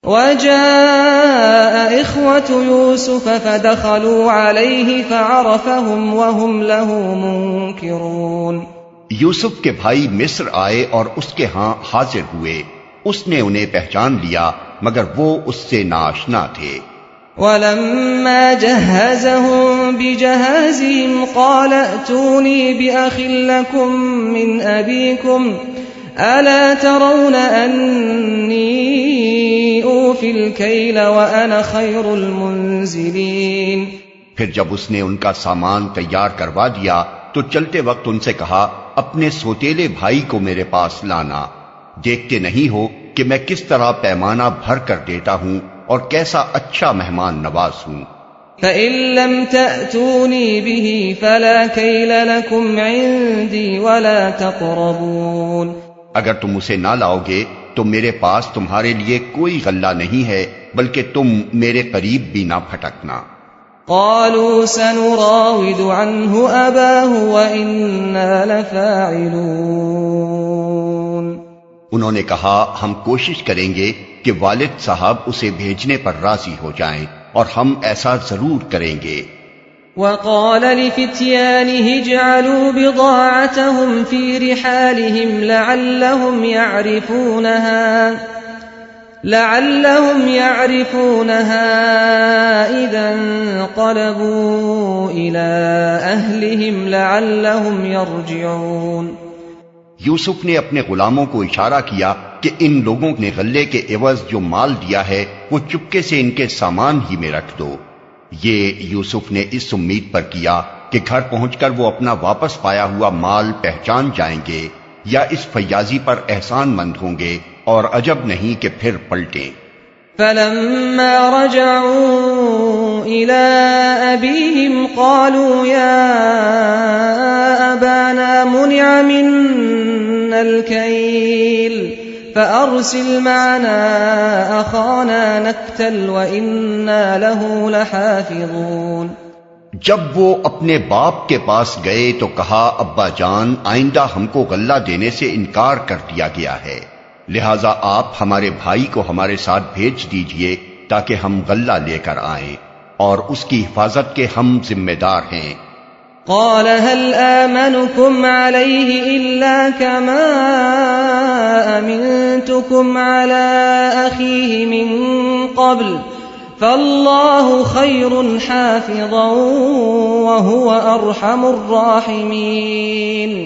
وجاء إخوة يوسف فدخلوا عليه فعرفهم وهم له منكرون۔ یوسف کے بھائی مصر آئے اور اس کے ہاں حاضر ہوئے، اس نے انہیں پہچان لیا مگر وہ اس سے ناآشنا تھے۔ وَلَمَّا جَهَّزَهُم بِجَهَازِهِمْ قَالَ ائْتُونِي بِأَخٍ لَّكُم مِّنْ أَبِيكُمْ أَلَا تَرَوْنَ أَنِّي أُوفِي الْكَيْلَ وَأَنَا خَيْرُ الْمُنزِلِينَ۔ پھر جب اس نے ان کا سامان تیار کروا دیا تو چلتے وقت ان سے کہا، اپنے سوتیلے بھائی کو میرے پاس لانا، دیکھتے نہیں ہو کہ میں کس طرح پیمانہ بھر کر دیتا ہوں اور کیسا اچھا مہمان نواز ہوں۔ فَإِن لَّمْ تَأْتُونِي بِهِ فَلَا كَيْلَ لَكُمْ عِندِي وَلَا تَقْرَبُونِ۔ اگر تم اسے نہ لاؤ گے تو میرے پاس تمہارے لیے کوئی غلہ نہیں ہے، بلکہ تم میرے قریب بھی نہ پھٹکنا۔ قالوا سنراود عنه أباه وإنا لفاعلون۔ انہوں نے کہا ہم کوشش کریں گے کہ والد صاحب اسے بھیجنے پر راضی ہو جائیں، اور ہم ایسا ضرور کریں گے۔ وقال لفتيانه اجعلوا بضاعتهم في رحالهم لعلهم يعرفونها إذا انقلبوا إلى أهلهم لعلهم يرجعون۔ یوسف نے اپنے غلاموں کو اشارہ کیا کہ ان لوگوں نے غلے کے عوض جو مال دیا ہے وہ چپکے سے ان کے سامان ہی میں رکھ دو۔ یہ یوسف نے اس امید پر کیا کہ گھر پہنچ کر وہ اپنا واپس پایا ہوا مال پہچان جائیں گے یا اس فیاضی پر احسان مند ہوں گے، اور عجب نہیں کہ پھر پلٹیں۔ فلما رجعوا إلى أبيهم قالوا يا أبانا منع منا الكيل فأرسل معنا أخانا نكتل وإنا له لحافظون۔ جب وہ اپنے باپ کے پاس گئے تو کہا، ابا جان آئندہ ہم کو غلہ دینے سے انکار کر دیا گیا ہے، لہذا آپ ہمارے بھائی کو ہمارے ساتھ بھیج دیجئے تاکہ ہم غلہ لے کر آئیں، اور اس کی حفاظت کے ہم ذمہ دار ہیں۔ قال هل آمنكم عليه إلا كما أمنتكم على أخيه من قبل فالله خير حافظا وهو أرحم الراحمين۔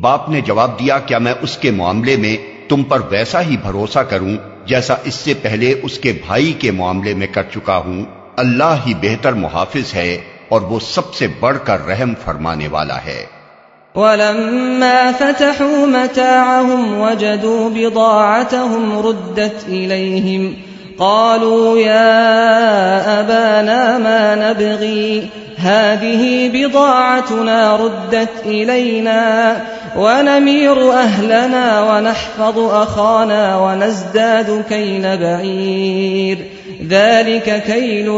باپ نے جواب دیا، کیا میں اس کے معاملے میں تم پر ویسا ہی بھروسہ کروں جیسا اس سے پہلے اس کے بھائی کے معاملے میں کر چکا ہوں؟ اللہ ہی بہتر محافظ ہے اور وہ سب سے بڑھ کر رحم فرمانے والا ہے۔ وَلَمَّا فَتَحُوا مَتَاعَهُمْ وَجَدُوا بِضَاعَتَهُمْ رُدَّتْ إِلَيْهِمْ قَالُوا يَا أَبَانَا مَا نَبْغِي هَذِهِ بِضَاعَتُنَا رُدَّتْ إِلَيْنَا وَنَمِيرُ أَهْلَنَا وَنَحْفَظُ أَخَانَا وَنَزْدَادُ كَيْلَ بَعِيرٍ ذَلِكَ كَيْلٌ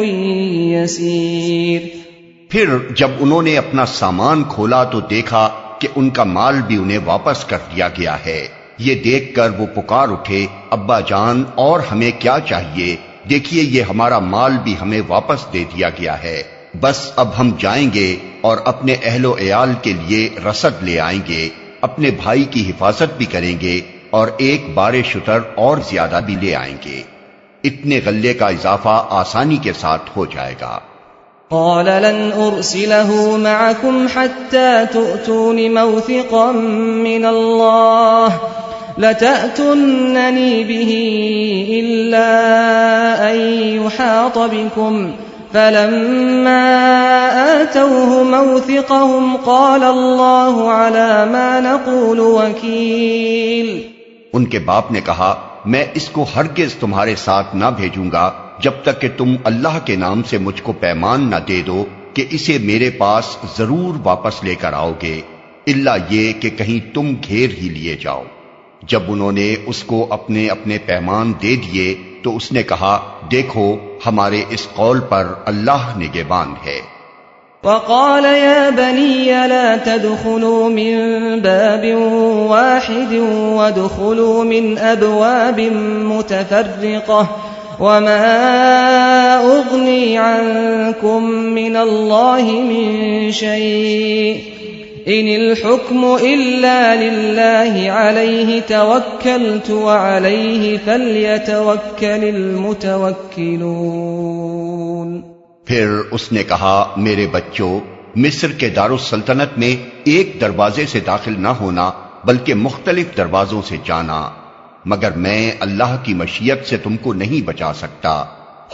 يَسِيرٌ۔ پھر جب انہوں نے اپنا سامان کھولا تو دیکھا کہ ان کا مال بھی انہیں واپس کر دیا گیا ہے۔ یہ دیکھ کر وہ پکار اٹھے، ابا جان اور ہمیں کیا چاہیے، دیکھیے یہ ہمارا مال بھی ہمیں واپس دے دیا گیا ہے، بس اب ہم جائیں گے اور اپنے اہل و عیال کے لیے رسد لے آئیں گے، اپنے بھائی کی حفاظت بھی کریں گے اور ایک بار شتر اور زیادہ بھی لے آئیں گے، اتنے غلے کا اضافہ آسانی کے ساتھ ہو جائے گا۔ قال لن أرسله معكم حتى تؤتون موثقا من الله لتأتونني به إلا أن يحاط بكم فلما آتوه موثقهم قال الله على ما نقول وكيل۔ ان کے باپ نے کہا، میں اس کو ہرگز تمہارے ساتھ نہ بھیجوں گا جب تک کہ تم اللہ کے نام سے مجھ کو پیمان نہ دے دو کہ اسے میرے پاس ضرور واپس لے کر آؤ گے، الا یہ کہ کہیں تم گھیر ہی لیے جاؤ۔ جب انہوں نے اس کو اپنے اپنے پیمان دے دیے تو اس نے کہا، دیکھو ہمارے اس قول پر اللہ نگہبان ہے۔ وقال يا بني لا تدخلوا من باب واحد وادخلوا من أبواب متفرقة وما أغني عنكم من الله من شيء إن الحكم إلا لله عليه توكلت وعليه فليتوكل المتوكلون۔ پھر اس نے کہا، میرے بچوں، مصر کے دارالسلطنت میں ایک دروازے سے داخل نہ ہونا بلکہ مختلف دروازوں سے جانا، مگر میں اللہ کی مشیت سے تم کو نہیں بچا سکتا،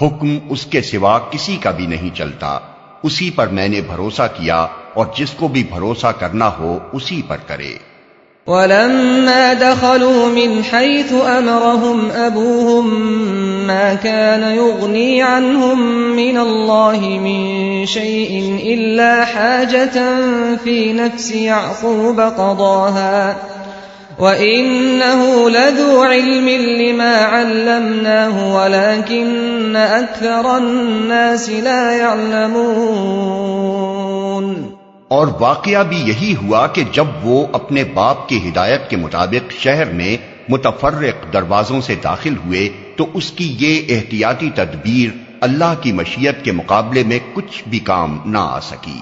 حکم اس کے سوا کسی کا بھی نہیں چلتا، اسی پر میں نے بھروسہ کیا اور جس کو بھی بھروسہ کرنا ہو اسی پر کرے۔ وَلَمَّا دَخَلُوا مِنْ حَيْثُ أَمَرَهُمْ أَبُوهُمْ مَا كَانَ يُغْنِي عَنْهُمْ مِنَ اللَّهِ مِنْ شَيْءٍ إِلَّا حَاجَةً فِي نَفْسِ يَعْقُوبَ قَضَاهَا وَإِنَّهُ لَذُو عِلْمٍ لِمَا عَلَّمْنَاهُ وَلَكِنَّ أَكْثَرَ النَّاسِ لَا يَعْلَمُونَ۔ اور واقعہ بھی یہی ہوا کہ جب وہ اپنے باپ کی ہدایت کے مطابق شہر میں متفرق دروازوں سے داخل ہوئے تو اس کی یہ احتیاطی تدبیر اللہ کی مشیت کے مقابلے میں کچھ بھی کام نہ آ سکی۔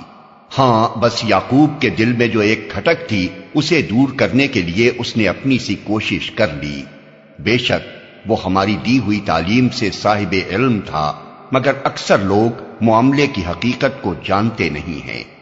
ہاں بس یعقوب کے دل میں جو ایک کھٹک تھی اسے دور کرنے کے لیے اس نے اپنی سی کوشش کر لی۔ بے شک وہ ہماری دی ہوئی تعلیم سے صاحب علم تھا، مگر اکثر لوگ معاملے کی حقیقت کو جانتے نہیں ہیں۔